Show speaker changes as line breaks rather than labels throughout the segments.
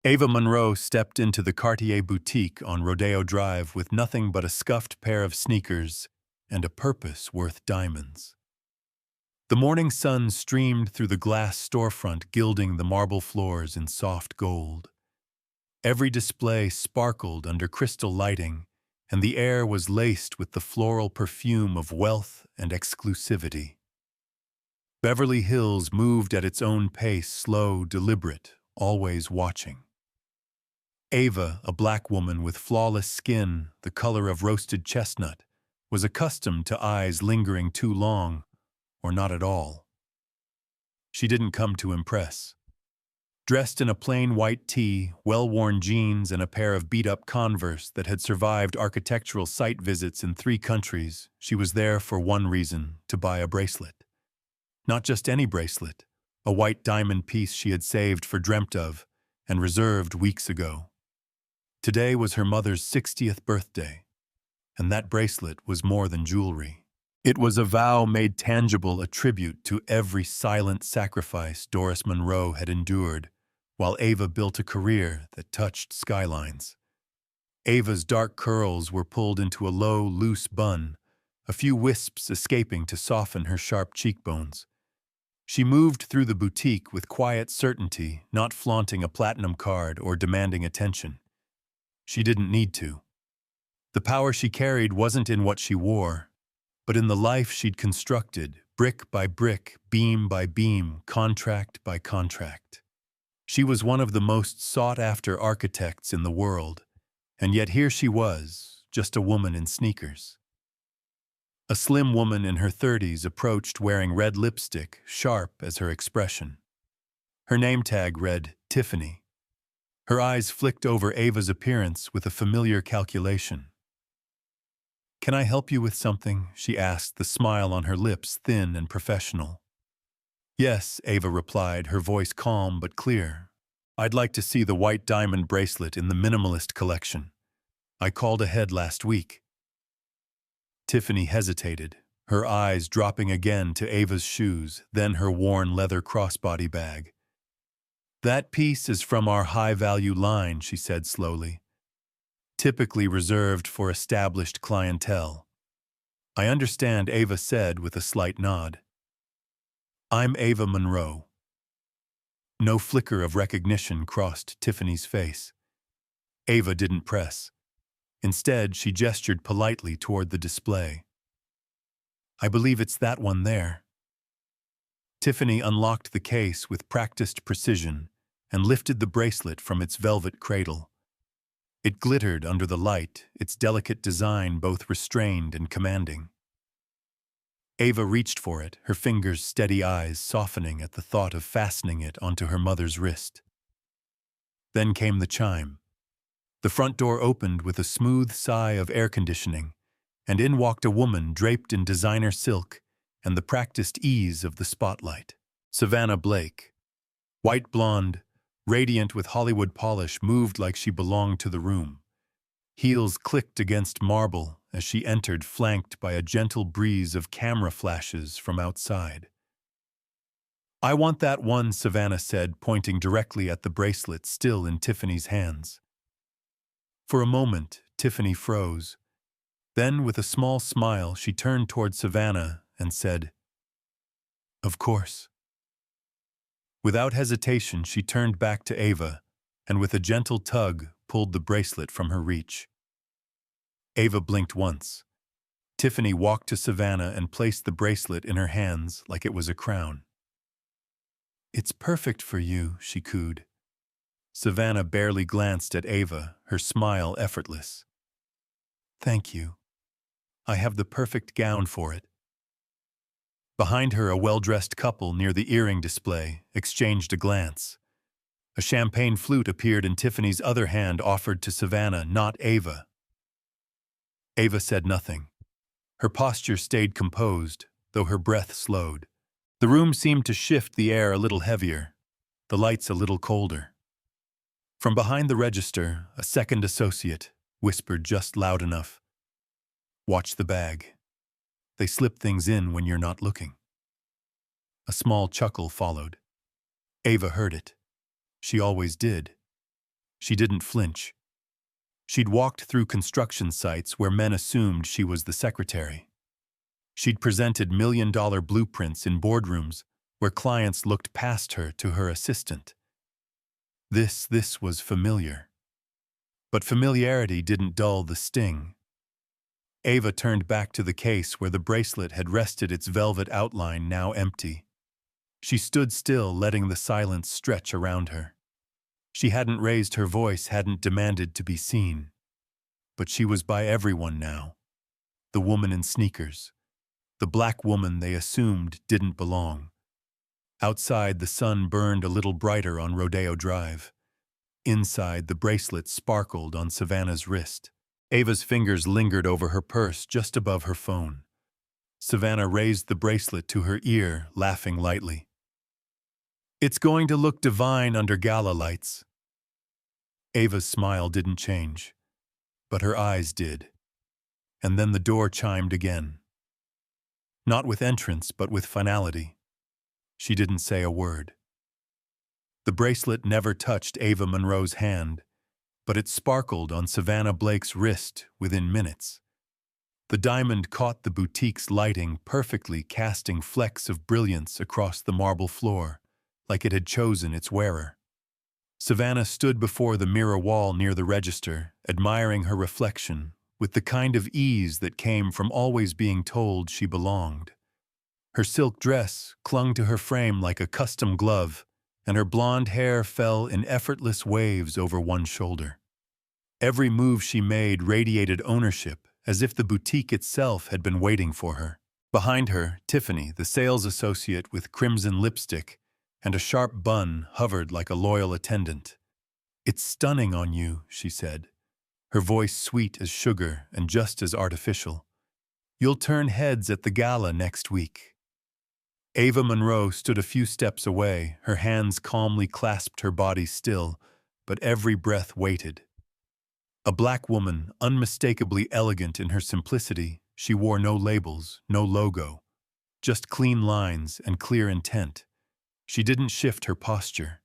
Ava Monroe stepped into the Cartier boutique on Rodeo Drive with nothing but a scuffed pair of sneakers and a purpose worth diamonds. The morning sun streamed through the glass storefront, gilding the marble floors in soft gold. Every display sparkled under crystal lighting, and the air was laced with the floral perfume of wealth and exclusivity. Beverly Hills moved at its own pace, slow, deliberate, always watching. Ava, a black woman with flawless skin, the color of roasted chestnut, was accustomed to eyes lingering too long, or not at all. She didn't come to impress. Dressed in a plain white tee, well-worn jeans, and a pair of beat-up Converse that had survived architectural site visits in 3 countries, she was there for one reason: to buy a bracelet. Not just any bracelet, a white diamond piece she had saved for dreamt of and reserved weeks ago. Today was her mother's 60th birthday, and that bracelet was more than jewelry. It was a vow made tangible, a tribute to every silent sacrifice Doris Monroe had endured, while Ava built a career that touched skylines. Ava's dark curls were pulled into a low, loose bun, a few wisps escaping to soften her sharp cheekbones. She moved through the boutique with quiet certainty, not flaunting a platinum card or demanding attention. She didn't need to. The power she carried wasn't in what she wore, but in the life she'd constructed, brick by brick, beam by beam, contract by contract. She was one of the most sought-after architects in the world, and yet here she was, just a woman in sneakers. A slim woman in her 30s approached wearing red lipstick, sharp as her expression. Her name tag read Tiffany. Her eyes flicked over Ava's appearance with a familiar calculation. "Can I help you with something?" she asked, the smile on her lips thin and professional. "Yes," Ava replied, her voice calm but clear. "I'd like to see the white diamond bracelet in the minimalist collection. I called ahead last week." Tiffany hesitated, her eyes dropping again to Ava's shoes, then her worn leather crossbody bag. "That piece is from our high-value line," she said slowly. "Typically reserved for established clientele." "I understand," Ava said with a slight nod. "I'm Ava Monroe." No flicker of recognition crossed Tiffany's face. Ava didn't press. Instead, she gestured politely toward the display. "I believe it's that one there." Tiffany unlocked the case with practiced precision and lifted the bracelet from its velvet cradle. It glittered under the light, its delicate design both restrained and commanding. Ava reached for it, her fingers' steady eyes softening at the thought of fastening it onto her mother's wrist. Then came the chime. The front door opened with a smooth sigh of air conditioning, and in walked a woman draped in designer silk and the practiced ease of the spotlight. Savannah Blake. White blonde, radiant with Hollywood polish, moved like she belonged to the room. Heels clicked against marble as she entered, flanked by a gentle breeze of camera flashes from outside. "I want that one," Savannah said, pointing directly at the bracelet still in Tiffany's hands. For a moment, Tiffany froze. Then, with a small smile, she turned toward Savannah and said, "Of course." Without hesitation, she turned back to Ava, and with a gentle tug, pulled the bracelet from her reach. Ava blinked once. Tiffany walked to Savannah and placed the bracelet in her hands like it was a crown. "It's perfect for you," she cooed. Savannah barely glanced at Ava, her smile effortless. "Thank you. I have the perfect gown for it." Behind her, a well-dressed couple near the earring display exchanged a glance. A champagne flute appeared in Tiffany's other hand, offered to Savannah, not Ava. Ava said nothing. Her posture stayed composed, though her breath slowed. The room seemed to shift, the air a little heavier, the lights a little colder. From behind the register, a second associate whispered just loud enough, "Watch the bag. They slip things in when you're not looking." A small chuckle followed. Ava heard it. She always did. She didn't flinch. She'd walked through construction sites where men assumed she was the secretary. She'd presented million-dollar blueprints in boardrooms where clients looked past her to her assistant. This was familiar. But familiarity didn't dull the sting. Ava turned back to the case where the bracelet had rested, its velvet outline now empty. She stood still, letting the silence stretch around her. She hadn't raised her voice, hadn't demanded to be seen. But she was by everyone now. The woman in sneakers. The black woman they assumed didn't belong. Outside, the sun burned a little brighter on Rodeo Drive. Inside, the bracelet sparkled on Savannah's wrist. Ava's fingers lingered over her purse just above her phone. Savannah raised the bracelet to her ear, laughing lightly. "It's going to look divine under gala lights." Ava's smile didn't change, but her eyes did. And then the door chimed again. Not with entrance, but with finality. She didn't say a word. The bracelet never touched Ava Monroe's hand, but it sparkled on Savannah Blake's wrist within minutes. The diamond caught the boutique's lighting perfectly, casting flecks of brilliance across the marble floor, like it had chosen its wearer. Savannah stood before the mirror wall near the register, admiring her reflection with the kind of ease that came from always being told she belonged. Her silk dress clung to her frame like a custom glove, and her blonde hair fell in effortless waves over one shoulder. Every move she made radiated ownership, as if the boutique itself had been waiting for her. Behind her, Tiffany, the sales associate with crimson lipstick and a sharp bun, hovered like a loyal attendant. "It's stunning on you," she said, her voice sweet as sugar and just as artificial. "You'll turn heads at the gala next week." Ava Monroe stood a few steps away, her hands calmly clasped, her body still, but every breath weighted. A black woman, unmistakably elegant in her simplicity, she wore no labels, no logo, just clean lines and clear intent. She didn't shift her posture.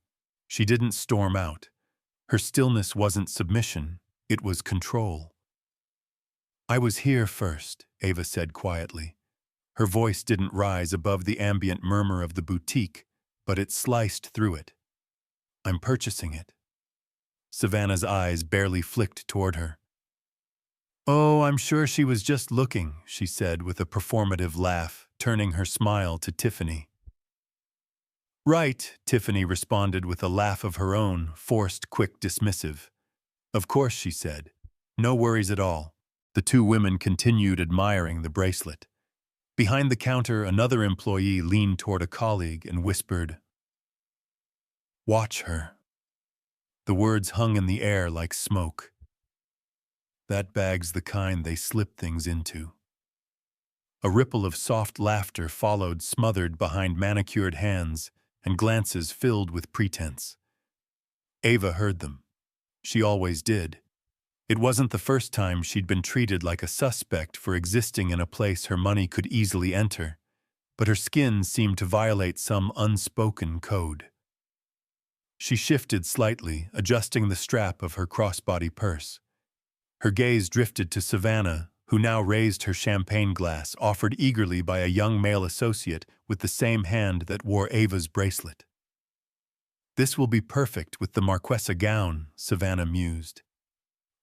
She didn't storm out. Her stillness wasn't submission, it was control. "I was here first," Ava said quietly. Her voice didn't rise above the ambient murmur of the boutique, but it sliced through it. "I'm purchasing it." Savannah's eyes barely flicked toward her. "Oh, I'm sure she was just looking," she said with a performative laugh, turning her smile to Tiffany. "Right," Tiffany responded with a laugh of her own, forced, quick, dismissive. "Of course," she said. "No worries at all." The two women continued admiring the bracelet. Behind the counter, another employee leaned toward a colleague and whispered, "Watch her." The words hung in the air like smoke. "That bag's the kind they slip things into." A ripple of soft laughter followed, smothered behind manicured hands and glances filled with pretense. Ava heard them. She always did. It wasn't the first time she'd been treated like a suspect for existing in a place her money could easily enter, but her skin seemed to violate some unspoken code. She shifted slightly, adjusting the strap of her crossbody purse. Her gaze drifted to Savannah, who now raised her champagne glass, offered eagerly by a young male associate with the same hand that wore Ava's bracelet. "This will be perfect with the Marquesa gown," Savannah mused.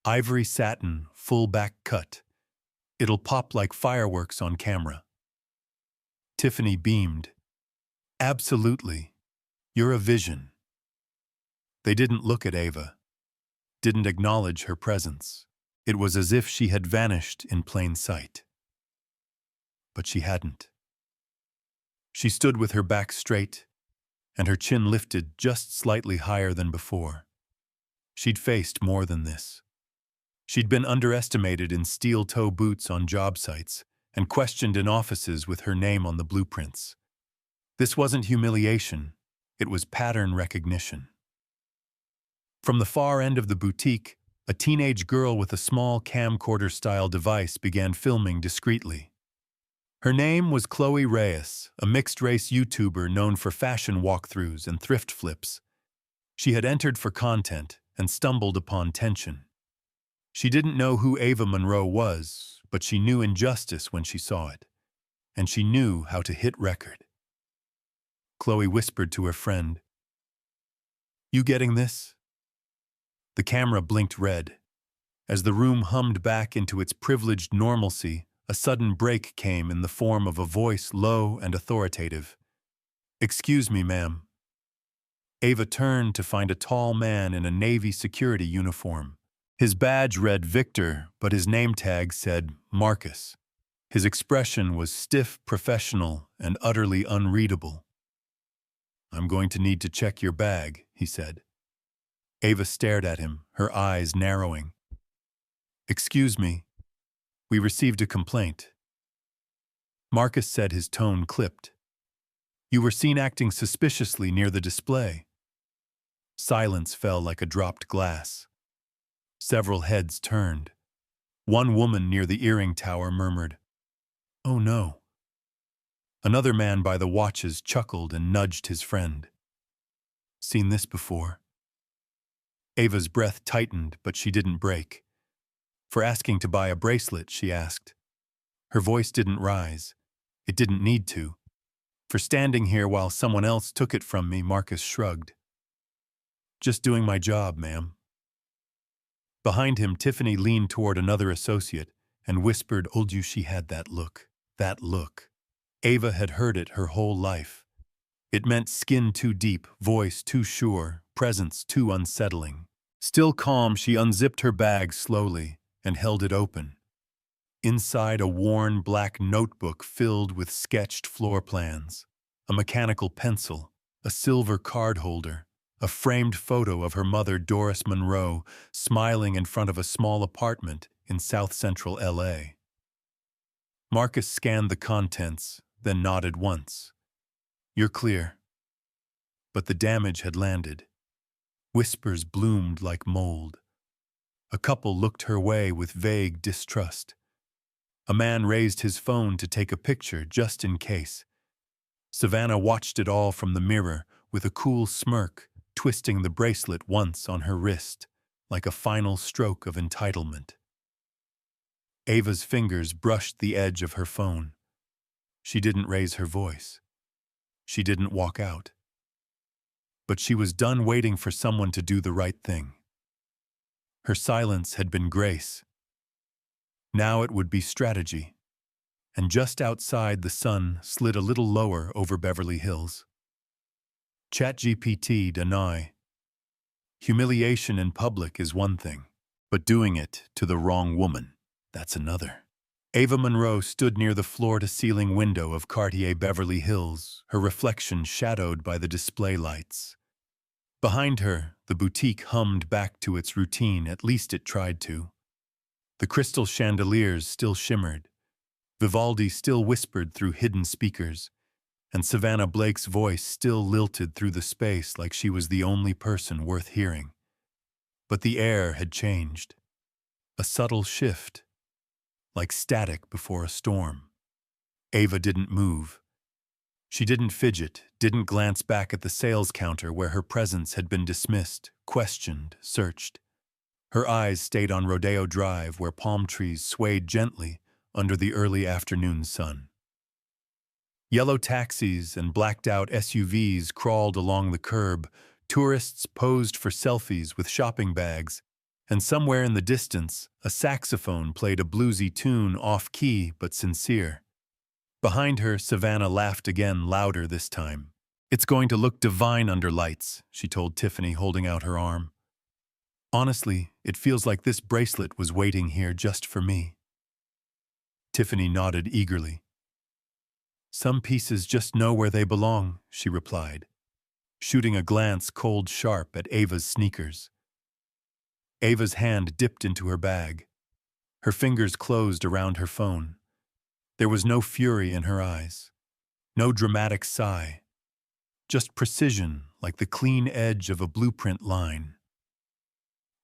"Ivory satin, full back cut. It'll pop like fireworks on camera." Tiffany beamed. "Absolutely. You're a vision." They didn't look at Ava, didn't acknowledge her presence. It was as if she had vanished in plain sight. But she hadn't. She stood with her back straight, and her chin lifted just slightly higher than before. She'd faced more than this. She'd been underestimated in steel-toe boots on job sites and questioned in offices with her name on the blueprints. This wasn't humiliation, it was pattern recognition. From the far end of the boutique, a teenage girl with a small camcorder-style device began filming discreetly. Her name was Chloe Reyes, a mixed-race YouTuber known for fashion walkthroughs and thrift flips. She had entered for content, and stumbled upon tension. She didn't know who Ava Monroe was, but she knew injustice when she saw it, and she knew how to hit record. Chloe whispered to her friend, "You getting this?" The camera blinked red. As the room hummed back into its privileged normalcy, a sudden break came in the form of a voice low and authoritative. "Excuse me, ma'am." Ava turned to find a tall man in a Navy security uniform. His badge read Victor, but his name tag said Marcus. His expression was stiff, professional, and utterly unreadable. "I'm going to need to check your bag," he said. Ava stared at him, her eyes narrowing. "Excuse me, we received a complaint." Marcus said, his tone clipped. "You were seen acting suspiciously near the display." Silence fell like a dropped glass. Several heads turned. One woman near the earring tower murmured, "Oh no." Another man by the watches chuckled and nudged his friend. "Seen this before?" Ava's breath tightened, but she didn't break. "For asking to buy a bracelet," she asked. Her voice didn't rise. It didn't need to. "For standing here while someone else took it from me," Marcus shrugged. "Just doing my job, ma'am." Behind him, Tiffany leaned toward another associate and whispered, "Told you she had that look. That look." Ava had heard it her whole life. It meant skin too deep, voice too sure, presence too unsettling. Still calm, she unzipped her bag slowly and held it open. Inside, a worn black notebook filled with sketched floor plans, a mechanical pencil, a silver card holder, a framed photo of her mother, Doris Monroe, smiling in front of a small apartment in South Central LA. Marcus scanned the contents, then nodded once. "You're clear." But the damage had landed. Whispers bloomed like mold. A couple looked her way with vague distrust. A man raised his phone to take a picture just in case. Savannah watched it all from the mirror with a cool smirk, twisting the bracelet once on her wrist, like a final stroke of entitlement. Ava's fingers brushed the edge of her phone. She didn't raise her voice. She didn't walk out. But she was done waiting for someone to do the right thing. Her silence had been grace. Now it would be strategy. And just outside, the sun slid a little lower over Beverly Hills. ChatGPT deny. Humiliation in public is one thing, but doing it to the wrong woman, that's another. Ava Monroe stood near the floor-to-ceiling window of Cartier Beverly Hills, her reflection shadowed by the display lights. Behind her, the boutique hummed back to its routine, at least it tried to. The crystal chandeliers still shimmered. Vivaldi still whispered through hidden speakers, and Savannah Blake's voice still lilted through the space like she was the only person worth hearing. But the air had changed. A subtle shift, like static before a storm. Ava didn't move. She didn't fidget, didn't glance back at the sales counter where her presence had been dismissed, questioned, searched. Her eyes stayed on Rodeo Drive where palm trees swayed gently under the early afternoon sun. Yellow taxis and blacked-out SUVs crawled along the curb, tourists posed for selfies with shopping bags, and somewhere in the distance, a saxophone played a bluesy tune off-key but sincere. Behind her, Savannah laughed again, louder this time. "It's going to look divine under lights," she told Tiffany, holding out her arm. "Honestly, it feels like this bracelet was waiting here just for me." Tiffany nodded eagerly. "Some pieces just know where they belong," she replied, shooting a glance cold sharp at Ava's sneakers. Ava's hand dipped into her bag. Her fingers closed around her phone. There was no fury in her eyes, no dramatic sigh, just precision like the clean edge of a blueprint line.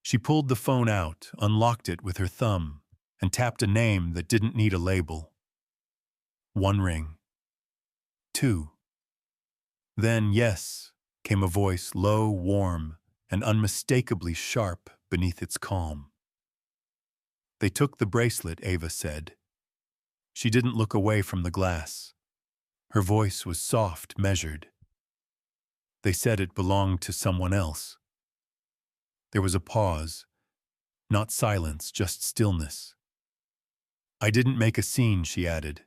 She pulled the phone out, unlocked it with her thumb, and tapped a name that didn't need a label. 1 ring. 2. Then, yes, came a voice low, warm, and unmistakably sharp beneath its calm. They took the bracelet, Ava said. She didn't look away from the glass. Her voice was soft, measured. They said it belonged to someone else. There was a pause. Not silence, just stillness. I didn't make a scene, she added.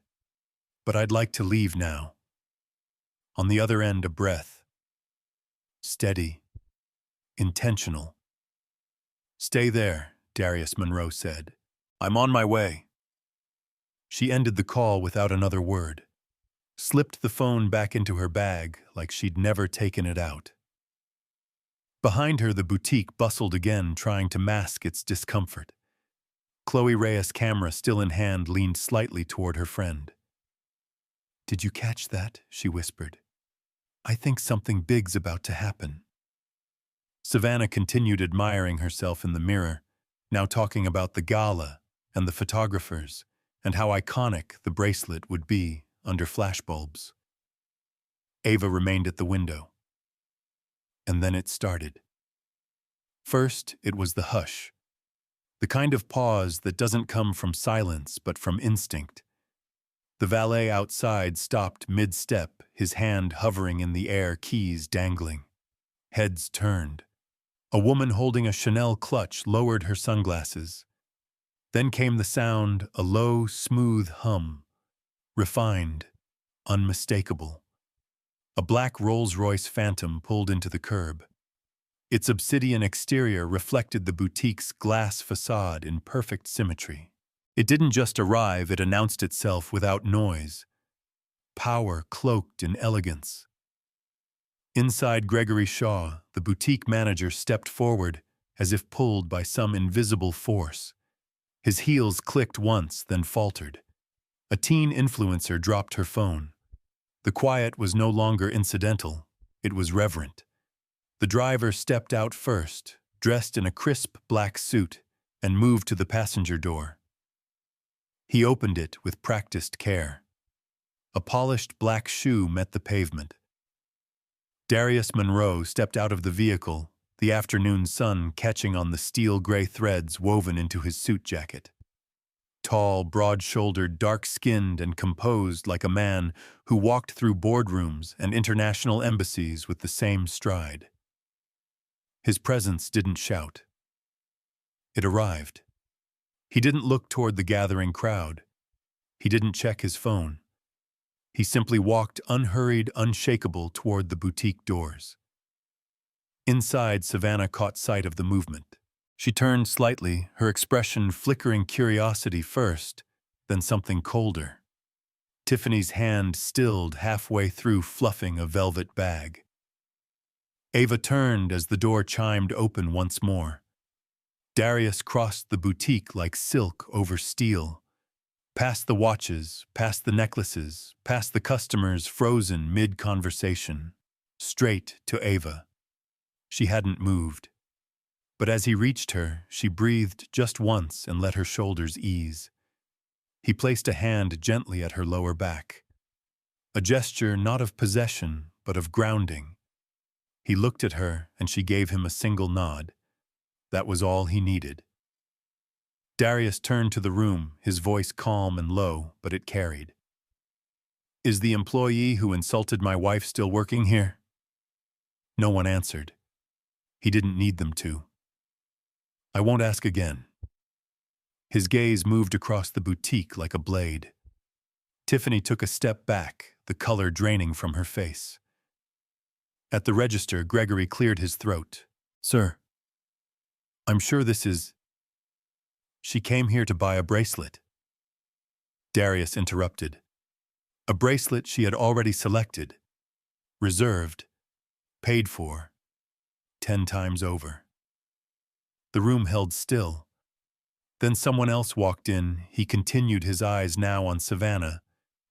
But I'd like to leave now. On the other end, a breath. Steady. Intentional. Stay there, Darius Monroe said. I'm on my way. She ended the call without another word. Slipped the phone back into her bag like she'd never taken it out. Behind her, the boutique bustled again, trying to mask its discomfort. Chloe Reyes' camera still in hand leaned slightly toward her friend. Did you catch that? She whispered. I think something big's about to happen. Savannah continued admiring herself in the mirror, now talking about the gala and the photographers and how iconic the bracelet would be under flashbulbs. Ava remained at the window. And then it started. First, it was the hush. The kind of pause that doesn't come from silence but from instinct. The valet outside stopped mid-step, his hand hovering in the air, keys dangling. Heads turned. A woman holding a Chanel clutch lowered her sunglasses. Then came the sound, a low, smooth hum. Refined, unmistakable. A black Rolls-Royce Phantom pulled into the curb. Its obsidian exterior reflected the boutique's glass facade in perfect symmetry. It didn't just arrive, it announced itself without noise. Power cloaked in elegance. Inside Gregory Shaw, the boutique manager stepped forward as if pulled by some invisible force. His heels clicked once, then faltered. A teen influencer dropped her phone. The quiet was no longer incidental, it was reverent. The driver stepped out first, dressed in a crisp black suit, and moved to the passenger door. He opened it with practiced care. A polished black shoe met the pavement. Darius Monroe stepped out of the vehicle, the afternoon sun catching on the steel-gray threads woven into his suit jacket. Tall, broad-shouldered, dark-skinned, and composed like a man who walked through boardrooms and international embassies with the same stride. His presence didn't shout. It arrived. He didn't look toward the gathering crowd. He didn't check his phone. He simply walked unhurried, unshakable toward the boutique doors. Inside, Savannah caught sight of the movement. She turned slightly, her expression flickering curiosity first, then something colder. Tiffany's hand stilled halfway through fluffing a velvet bag. Ava turned as the door chimed open once more. Darius crossed the boutique like silk over steel. Past the watches, past the necklaces, past the customers frozen mid-conversation. Straight to Ava. She hadn't moved. But as he reached her, she breathed just once and let her shoulders ease. He placed a hand gently at her lower back. A gesture not of possession, but of grounding. He looked at her, and she gave him a single nod. That was all he needed. Darius turned to the room, his voice calm and low, but it carried. Is the employee who insulted my wife still working here? No one answered. He didn't need them to. I won't ask again. His gaze moved across the boutique like a blade. Tiffany took a step back, the color draining from her face. At the register, Gregory cleared his throat. Sir, I'm sure this is... She came here to buy a bracelet. Darius interrupted. A bracelet she had already selected. Reserved. Paid for. 10 times over. The room held still. Then someone else walked in. He continued, his eyes now on Savannah,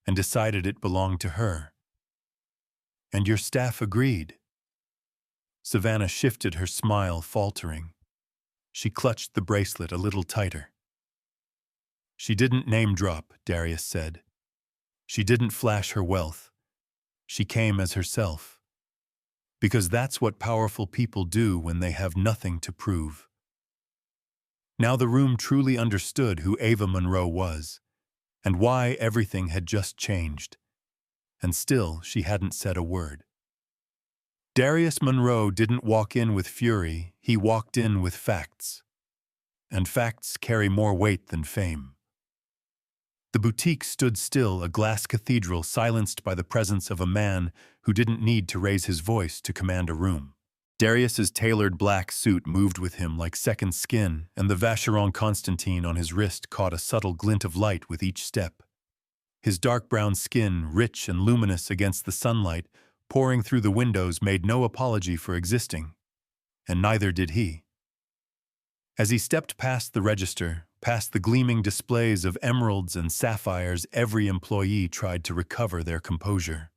and decided it belonged to her. And your staff agreed. Savannah shifted, her smile faltering. She clutched the bracelet a little tighter. She didn't name-drop, Darius said. She didn't flash her wealth. She came as herself. because that's what powerful people do when they have nothing to prove. Now the room truly understood who Ava Monroe was, and why everything had just changed. And still, she hadn't said a word. Darius Monroe didn't walk in with fury, he walked in with facts. And facts carry more weight than fame. The boutique stood still, a glass cathedral silenced by the presence of a man who didn't need to raise his voice to command a room. Darius's tailored black suit moved with him like second skin, and the Vacheron Constantine on his wrist caught a subtle glint of light with each step. His dark brown skin, rich and luminous against the sunlight, pouring through the windows, made no apology for existing, and neither did he. As he stepped past the register, past the gleaming displays of emeralds and sapphires, every employee tried to recover their composure.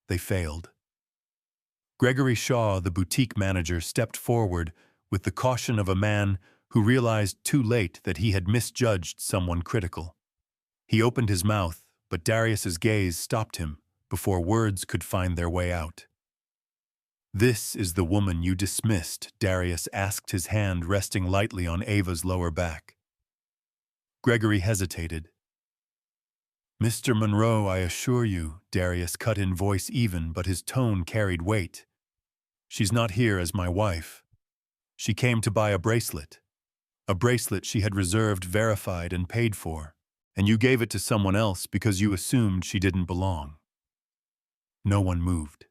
They failed. Gregory Shaw, the boutique manager, stepped forward with the caution of a man who realized too late that he had misjudged someone critical. He opened his mouth, but Darius's gaze stopped him before words could find their way out. "This is the woman you dismissed," Darius asked, his hand resting lightly on Ava's lower back. Gregory hesitated. "Mr. Monroe, I assure you," Darius cut in, voice even, but his tone carried weight. "She's not here as my wife. She came to buy a bracelet she had reserved, verified, and paid for, and you gave it to someone else because you assumed she didn't belong." No one moved.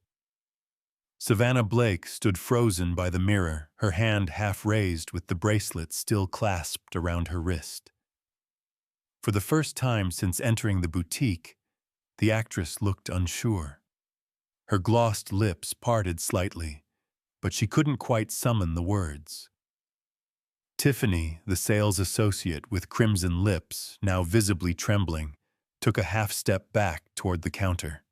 Savannah Blake stood frozen by the mirror, her hand half raised with the bracelet still clasped around her wrist. For the first time since entering the boutique, the actress looked unsure. Her glossed lips parted slightly, but she couldn't quite summon the words. Tiffany, the sales associate with crimson lips, now visibly trembling, took a half-step back toward the counter.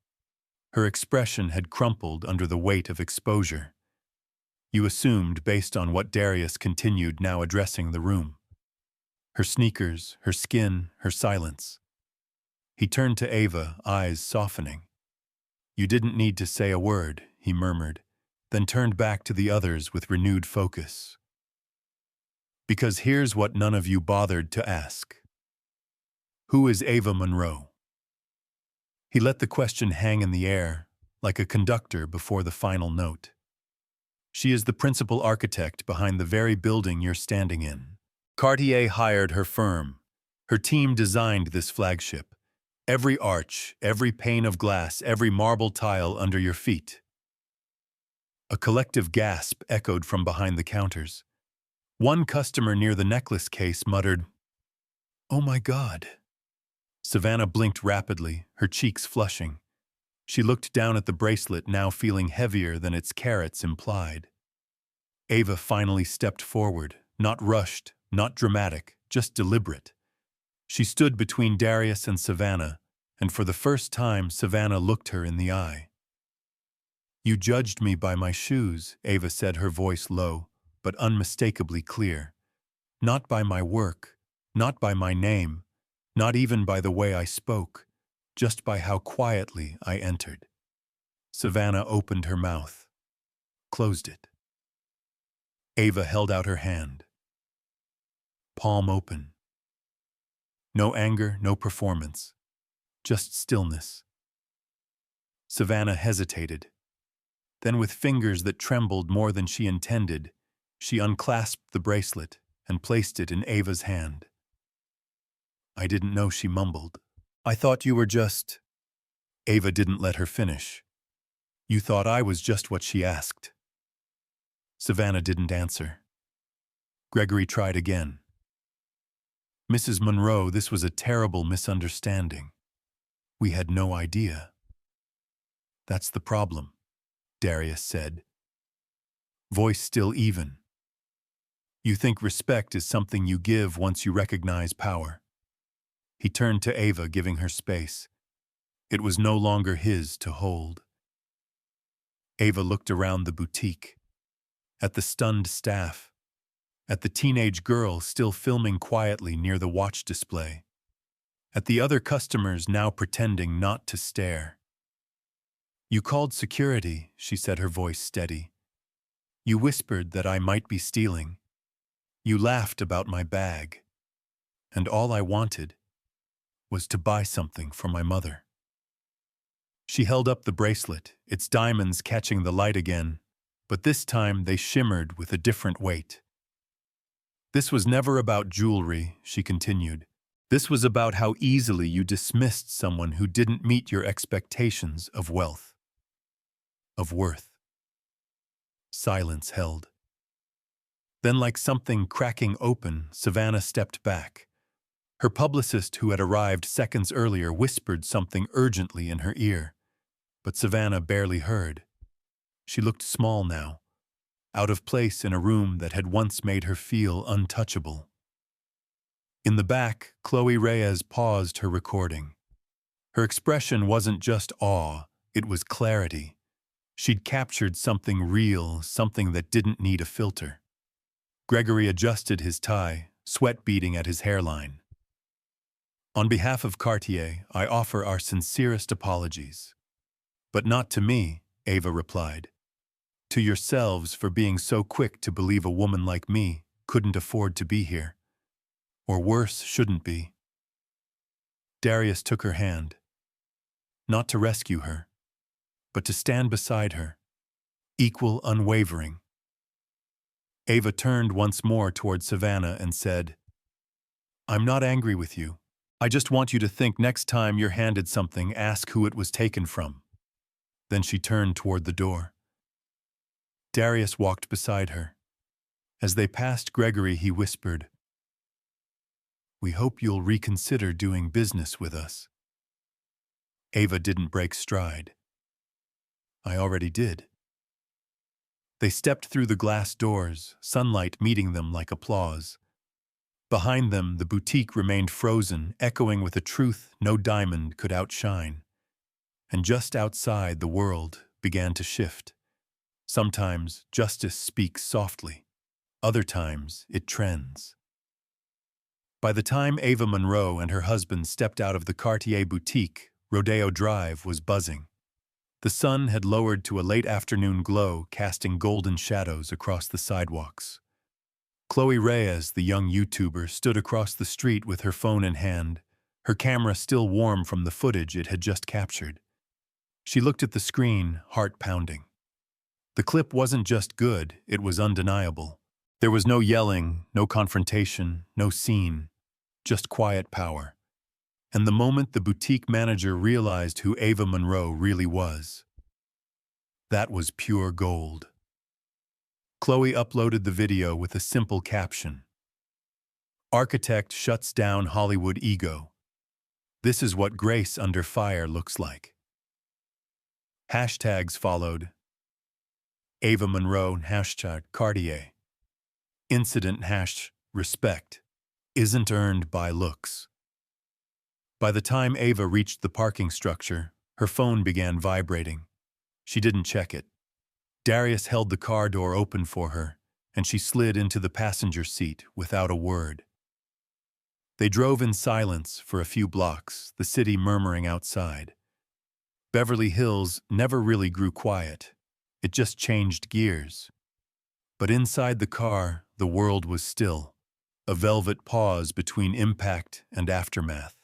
Her expression had crumpled under the weight of exposure. You assumed, based on what Darius continued, now addressing the room. Her sneakers, her skin, her silence. He turned to Ava, eyes softening. "You didn't need to say a word," he murmured, then turned back to the others with renewed focus. "Because here's what none of you bothered to ask. Who is Ava Monroe?" He let the question hang in the air, like a conductor before the final note. "She is the principal architect behind the very building you're standing in. Cartier hired her firm. Her team designed this flagship. Every arch, every pane of glass, every marble tile under your feet." A collective gasp echoed from behind the counters. One customer near the necklace case muttered, "Oh my God." Savannah blinked rapidly, her cheeks flushing. She looked down at the bracelet, now feeling heavier than its carats implied. Ava finally stepped forward, not rushed, not dramatic, just deliberate. She stood between Darius and Savannah, and for the first time Savannah looked her in the eye. "You judged me by my shoes," Ava said, her voice low, but unmistakably clear. "Not by my work, not by my name, not even by the way I spoke, just by how quietly I entered." Savannah opened her mouth, closed it. Ava held out her hand. Palm open. No anger, no performance, just stillness. Savannah hesitated. Then, with fingers that trembled more than she intended, she unclasped the bracelet and placed it in Ava's hand. "I didn't know," she mumbled. "I thought you were just—" Ava didn't let her finish. "You thought I was just what she asked." Savannah didn't answer. Gregory tried again. "Mrs. Monroe, this was a terrible misunderstanding. We had no idea." "That's the problem," Darius said, voice still even. "You think respect is something you give once you recognize power." He turned to Ava, giving her space. It was no longer his to hold. Ava looked around the boutique, at the stunned staff, at the teenage girl still filming quietly near the watch display, at the other customers now pretending not to stare. You called security, she said, her voice steady. You whispered that I might be stealing. You laughed about my bag. And all I wanted was to buy something for my mother. She held up the bracelet, its diamonds catching the light again, but this time they shimmered with a different weight. This was never about jewelry, she continued. This was about how easily you dismissed someone who didn't meet your expectations of wealth, of worth. Silence held. Then, like something cracking open, Savannah stepped back. Her publicist, who had arrived seconds earlier, whispered something urgently in her ear, but Savannah barely heard. She looked small now, out of place in a room that had once made her feel untouchable. In the back, Chloe Reyes paused her recording. Her expression wasn't just awe, it was clarity. She'd captured something real, something that didn't need a filter. Gregory adjusted his tie, sweat beading at his hairline. On behalf of Cartier, I offer our sincerest apologies. But not to me, Ava replied. To yourselves for being so quick to believe a woman like me couldn't afford to be here. Or worse, shouldn't be. Darius took her hand. Not to rescue her, but to stand beside her, equal, unwavering. Ava turned once more toward Savannah and said, I'm not angry with you. I just want you to think next time you're handed something, ask who it was taken from. Then she turned toward the door. Darius walked beside her. As they passed Gregory, he whispered, We hope you'll reconsider doing business with us. Ava didn't break stride. I already did. They stepped through the glass doors, sunlight meeting them like applause. Behind them, the boutique remained frozen, echoing with a truth no diamond could outshine. And just outside, the world began to shift. Sometimes justice speaks softly. Other times, it trends. By the time Ava Monroe and her husband stepped out of the Cartier boutique, Rodeo Drive was buzzing. The sun had lowered to a late afternoon glow, casting golden shadows across the sidewalks. Chloe Reyes, the young YouTuber, stood across the street with her phone in hand, her camera still warm from the footage it had just captured. She looked at the screen, heart pounding. The clip wasn't just good, it was undeniable. There was no yelling, no confrontation, no scene, just quiet power. And the moment the boutique manager realized who Ava Monroe really was, that was pure gold. Chloe uploaded the video with a simple caption. Architect shuts down Hollywood ego. This is what grace under fire looks like. Hashtags followed. Ava Monroe hashtag Cartier. Incident #respect isn't earned by looks. By the time Ava reached the parking structure, her phone began vibrating. She didn't check it. Darius held the car door open for her, and she slid into the passenger seat without a word. They drove in silence for a few blocks, the city murmuring outside. Beverly Hills never really grew quiet. It just changed gears. But inside the car, the world was still, a velvet pause between impact and aftermath.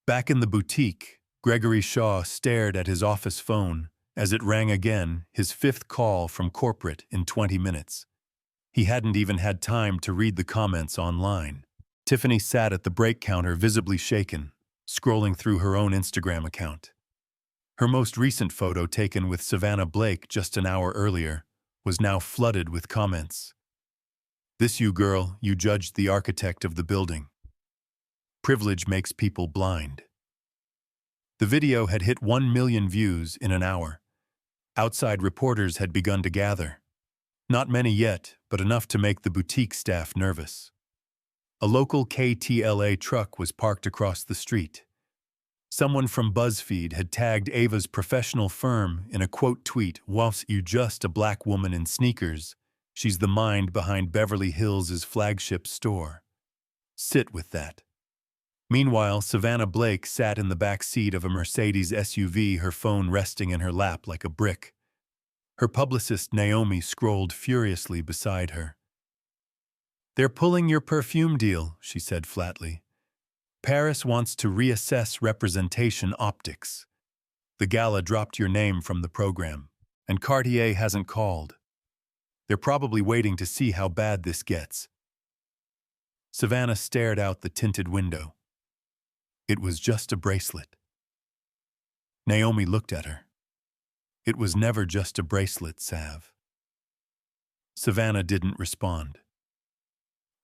Back in the boutique, Gregory Shaw stared at his office phone as it rang again, his fifth call from corporate in 20 minutes. He hadn't even had time to read the comments online. Tiffany sat at the break counter, visibly shaken, scrolling through her own Instagram account. Her most recent photo, taken with Savannah Blake just an hour earlier, was now flooded with comments. This you girl, you judged the architect of the building. Privilege makes people blind. The video had hit 1 million views in an hour. Outside reporters had begun to gather. Not many yet, but enough to make the boutique staff nervous. A local KTLA truck was parked across the street. Someone from BuzzFeed had tagged Ava's professional firm in a quote tweet, "Whilst you just a black woman in sneakers, she's the mind behind Beverly Hills' flagship store." Sit with that. Meanwhile, Savannah Blake sat in the back seat of a Mercedes SUV, her phone resting in her lap like a brick. Her publicist, Naomi, scrolled furiously beside her. "They're pulling your perfume deal," she said flatly. "Paris wants to reassess representation optics. The gala dropped your name from the program, and Cartier hasn't called. They're probably waiting to see how bad this gets." Savannah stared out the tinted window. It was just a bracelet. Naomi looked at her. "It was never just a bracelet, Sav." Savannah didn't respond.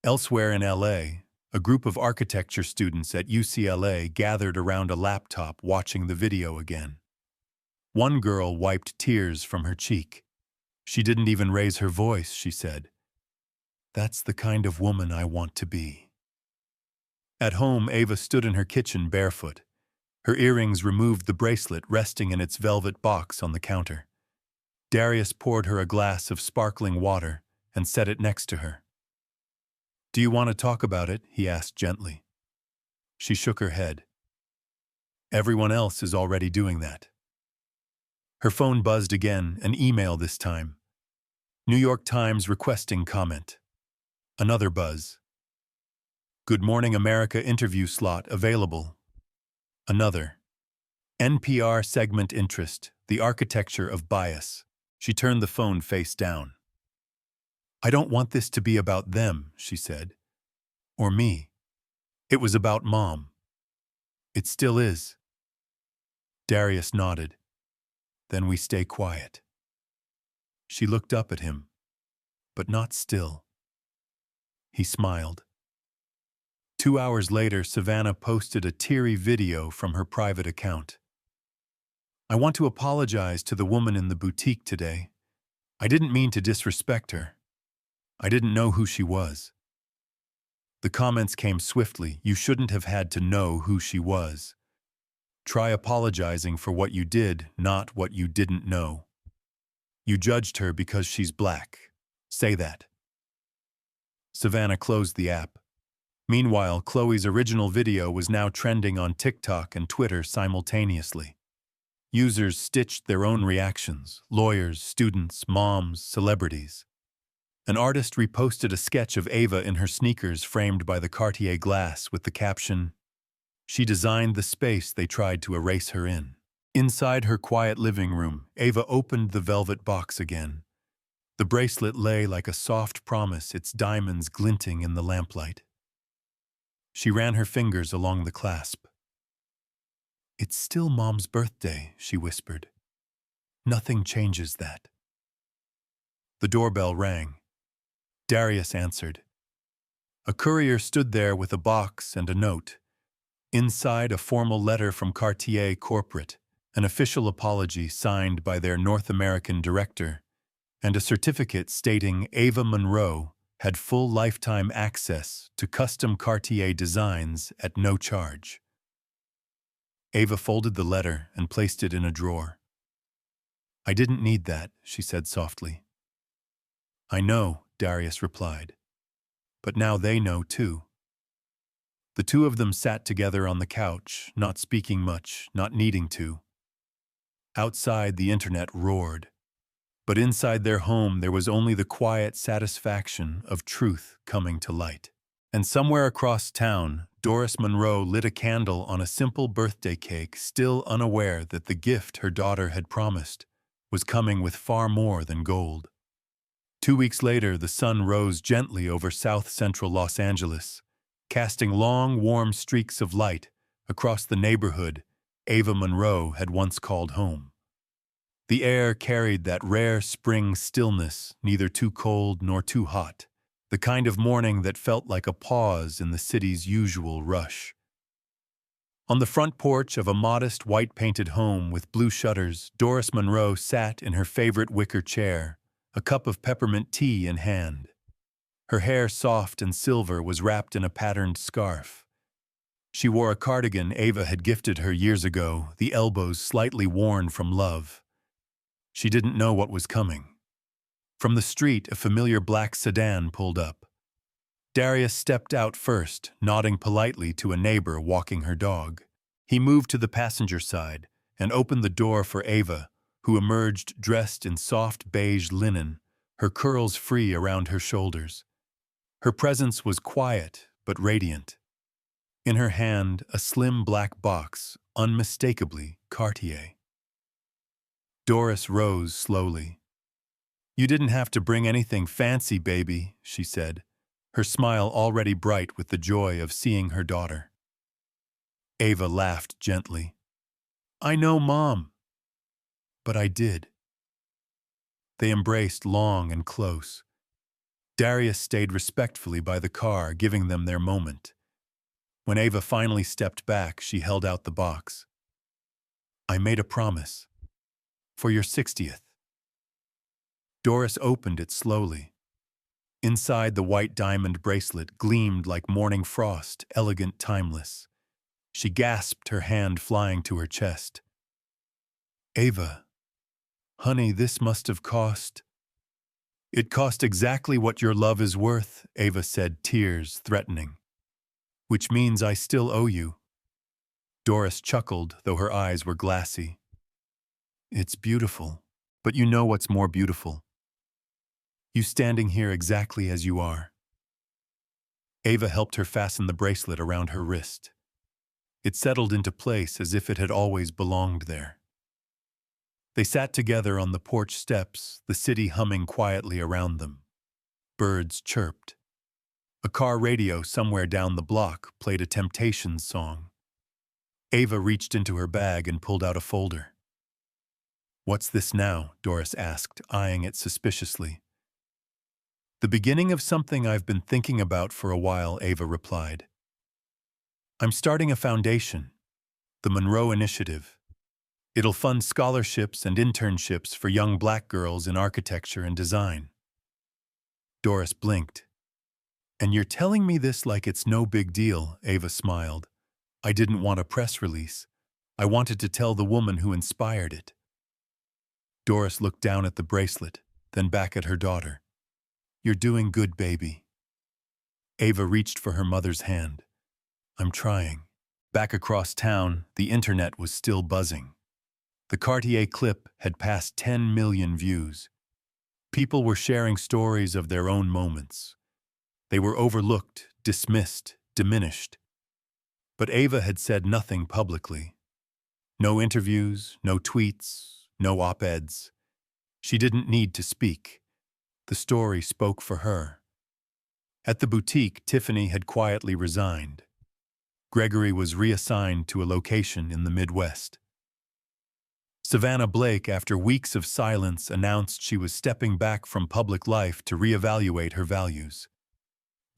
Elsewhere in LA, a group of architecture students at UCLA gathered around a laptop watching the video again. One girl wiped tears from her cheek. "She didn't even raise her voice," she said. "That's the kind of woman I want to be." At home, Ava stood in her kitchen barefoot. Her earrings removed the bracelet resting in its velvet box on the counter. Darius poured her a glass of sparkling water and set it next to her. "Do you want to talk about it?" he asked gently. She shook her head. "Everyone else is already doing that." Her phone buzzed again, an email this time. New York Times requesting comment. Another buzz. Good Morning America interview slot available. Another. NPR segment interest, the architecture of bias. She turned the phone face down. "I don't want this to be about them," she said. "Or me. It was about Mom. It still is." Darius nodded. "Then we stay quiet." She looked up at him, but not still. He smiled. 2 hours later, Savannah posted a teary video from her private account. "I want to apologize to the woman in the boutique today. I didn't mean to disrespect her. I didn't know who she was." The comments came swiftly. "You shouldn't have had to know who she was. Try apologizing for what you did, not what you didn't know. You judged her because she's black. Say that." Savannah closed the app. Meanwhile, Chloe's original video was now trending on TikTok and Twitter simultaneously. Users stitched their own reactions: lawyers, students, moms, celebrities. An artist reposted a sketch of Ava in her sneakers framed by the Cartier glass with the caption, "She designed the space they tried to erase her in." Inside her quiet living room, Ava opened the velvet box again. The bracelet lay like a soft promise, its diamonds glinting in the lamplight. She ran her fingers along the clasp. "It's still Mom's birthday," she whispered. "Nothing changes that." The doorbell rang. Darius answered. A courier stood there with a box and a note. Inside, a formal letter from Cartier Corporate, an official apology signed by their North American director, and a certificate stating Ava Monroe had full lifetime access to custom Cartier designs at no charge. Ava folded the letter and placed it in a drawer. "I didn't need that," she said softly. "I know," Darius replied. "But now they know too." The two of them sat together on the couch, not speaking much, not needing to. Outside, the internet roared. But inside their home, there was only the quiet satisfaction of truth coming to light. And somewhere across town, Doris Monroe lit a candle on a simple birthday cake, still unaware that the gift her daughter had promised was coming with far more than gold. 2 weeks later, the sun rose gently over south-central Los Angeles, casting long, warm streaks of light across the neighborhood Ava Monroe had once called home. The air carried that rare spring stillness, neither too cold nor too hot, the kind of morning that felt like a pause in the city's usual rush. On the front porch of a modest white-painted home with blue shutters, Doris Monroe sat in her favorite wicker chair, a cup of peppermint tea in hand. Her hair, soft and silver, was wrapped in a patterned scarf. She wore a cardigan Ava had gifted her years ago, the elbows slightly worn from love. She didn't know what was coming. From the street, a familiar black sedan pulled up. Darius stepped out first, nodding politely to a neighbor walking her dog. He moved to the passenger side and opened the door for Ava, who emerged dressed in soft beige linen, her curls free around her shoulders. Her presence was quiet but radiant. In her hand, a slim black box, unmistakably Cartier. Doris rose slowly. "You didn't have to bring anything fancy, baby," she said, her smile already bright with the joy of seeing her daughter. Ava laughed gently. "I know, Mom." "But I did." They embraced long and close. Darius stayed respectfully by the car, giving them their moment. When Ava finally stepped back, she held out the box. "I made a promise. For your 60th. Doris opened it slowly. Inside, the white diamond bracelet gleamed like morning frost, elegant, timeless. She gasped, her hand flying to her chest. "Ava, honey, this must have cost—" "It cost exactly what your love is worth," Ava said, tears threatening. "Which means I still owe you." Doris chuckled, though her eyes were glassy. "It's beautiful, but you know what's more beautiful? You standing here exactly as you are." Ava helped her fasten the bracelet around her wrist. It settled into place as if it had always belonged there. They sat together on the porch steps, the city humming quietly around them. Birds chirped. A car radio somewhere down the block played a Temptations song. Ava reached into her bag and pulled out a folder. "What's this now?" Doris asked, eyeing it suspiciously. "The beginning of something I've been thinking about for a while," Ava replied. "I'm starting a foundation, the Monroe Initiative. It'll fund scholarships and internships for young black girls in architecture and design." Doris blinked. "And you're telling me this like it's no big deal," Ava smiled. "I didn't want a press release. I wanted to tell the woman who inspired it." Doris looked down at the bracelet, then back at her daughter. "You're doing good, baby." Ava reached for her mother's hand. "I'm trying." Back across town, the internet was still buzzing. The Cartier clip had passed 10 million views. People were sharing stories of their own moments. They were overlooked, dismissed, diminished. But Ava had said nothing publicly. No interviews, no tweets, no op-eds. She didn't need to speak. The story spoke for her. At the boutique, Tiffany had quietly resigned. Gregory was reassigned to a location in the Midwest. Savannah Blake, after weeks of silence, announced she was stepping back from public life to reevaluate her values.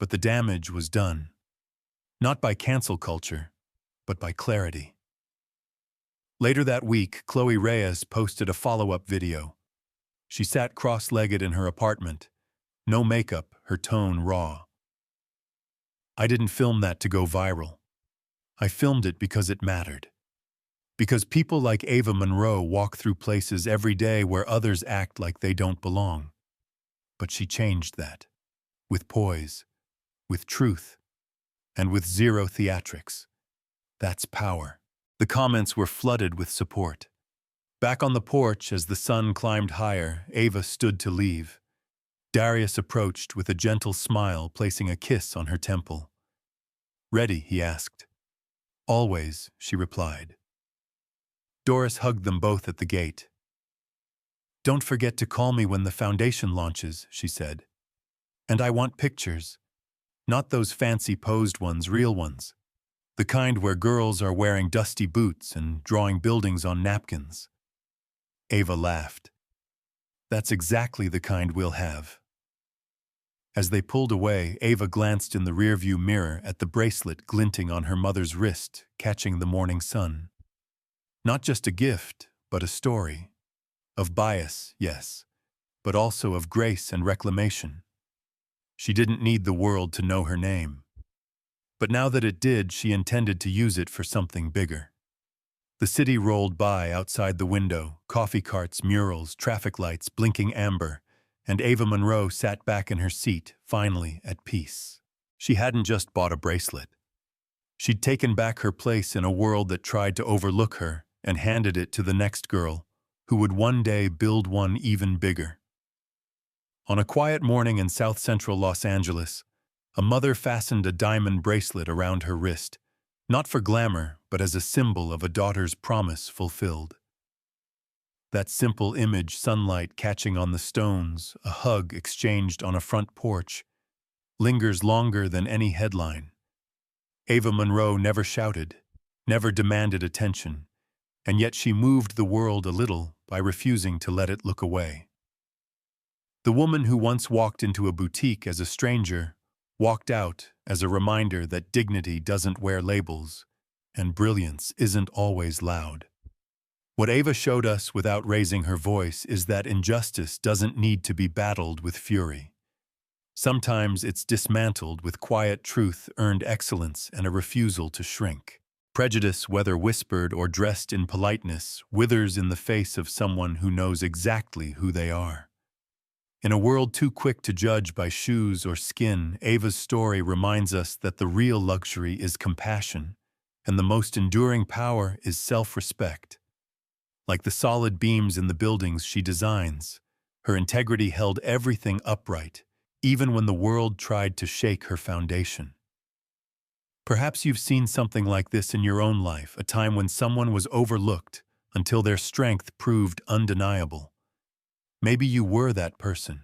But the damage was done. Not by cancel culture, but by clarity. Later that week, Chloe Reyes posted a follow-up video. She sat cross-legged in her apartment. No makeup, her tone raw. "I didn't film that to go viral. I filmed it because it mattered. Because people like Ava Monroe walk through places every day where others act like they don't belong." But she changed that. With poise, with truth, and with zero theatrics. That's power. The comments were flooded with support. Back on the porch, as the sun climbed higher, Ava stood to leave. Darius approached with a gentle smile, placing a kiss on her temple. "Ready?" he asked. "Always," she replied. Doris hugged them both at the gate. "Don't forget to call me when the foundation launches," she said. "And I want pictures. Not those fancy posed ones, real ones. The kind where girls are wearing dusty boots and drawing buildings on napkins." Ava laughed. "That's exactly the kind we'll have." As they pulled away, Ava glanced in the rearview mirror at the bracelet glinting on her mother's wrist, catching the morning sun. Not just a gift, but a story. Of bias, yes, but also of grace and reclamation. She didn't need the world to know her name. But now that it did, she intended to use it for something bigger. The city rolled by outside the window, coffee carts, murals, traffic lights, blinking amber, and Ava Monroe sat back in her seat, finally at peace. She hadn't just bought a bracelet. She'd taken back her place in a world that tried to overlook her and handed it to the next girl, who would one day build one even bigger. On a quiet morning in south-central Los Angeles, a mother fastened a diamond bracelet around her wrist, not for glamour, but as a symbol of a daughter's promise fulfilled. That simple image, sunlight catching on the stones, a hug exchanged on a front porch, lingers longer than any headline. Ava Monroe never shouted, never demanded attention, and yet she moved the world a little by refusing to let it look away. The woman who once walked into a boutique as a stranger walked out as a reminder that dignity doesn't wear labels and brilliance isn't always loud. What Ava showed us without raising her voice is that injustice doesn't need to be battled with fury. Sometimes it's dismantled with quiet truth, earned excellence, and a refusal to shrink. Prejudice, whether whispered or dressed in politeness, withers in the face of someone who knows exactly who they are. In a world too quick to judge by shoes or skin, Ava's story reminds us that the real luxury is compassion, and the most enduring power is self-respect. Like the solid beams in the buildings she designs, her integrity held everything upright, even when the world tried to shake her foundation. Perhaps you've seen something like this in your own life, a time when someone was overlooked until their strength proved undeniable. Maybe you were that person,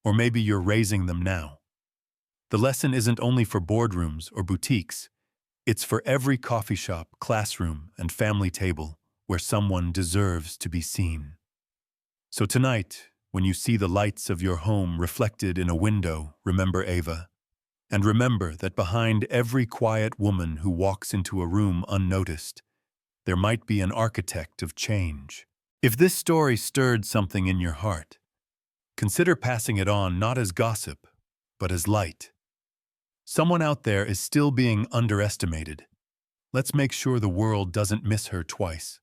or maybe you're raising them now. The lesson isn't only for boardrooms or boutiques, it's for every coffee shop, classroom, and family table where someone deserves to be seen. So tonight, when you see the lights of your home reflected in a window, remember Ava. And remember that behind every quiet woman who walks into a room unnoticed, there might be an architect of change. If this story stirred something in your heart, consider passing it on not as gossip, but as light. Someone out there is still being underestimated. Let's make sure the world doesn't miss her twice.